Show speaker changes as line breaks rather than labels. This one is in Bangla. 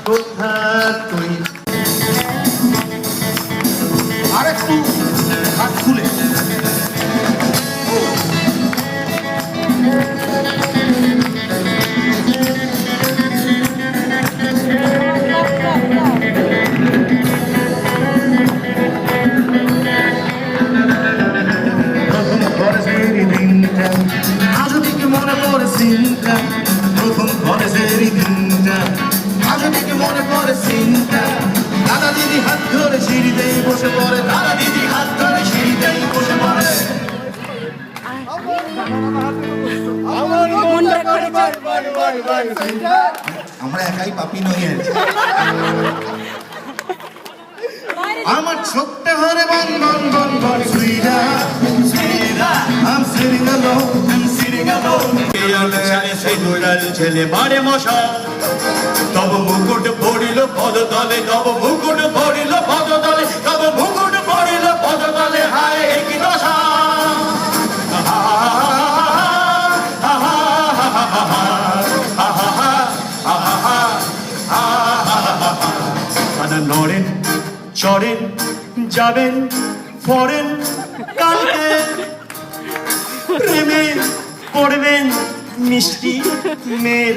কোথা তুই আরেকটু হাত খুলে আজও ঠিক মনে পড়ে সিনটা প্রথম কলেজেরই দিনটা আজও ঠিক মনে পড়ে সিনটা দাদা দিদি হাত ধরে সিঁড়িতেই বসে পড়ে দাদা দিদি হাত ধরে সিঁড়িতেই বসে পড়ে আমরা একাই পাপি নই আমার ছোট্ট ঘরে বন বন বন বন সুইরা I'm sitting alone সেই দোলাল ছেলে মারে মশা তব মুকুট পড়িল পদতলে তব মুকুট পড়িল পদতলে তব মুকুট পড়িল পদতলে হায় কি দশা নড়েন চড়েন যাবেন পড়েন কালকে প্রেমে পড়বেন মিষ্টি মেয়ের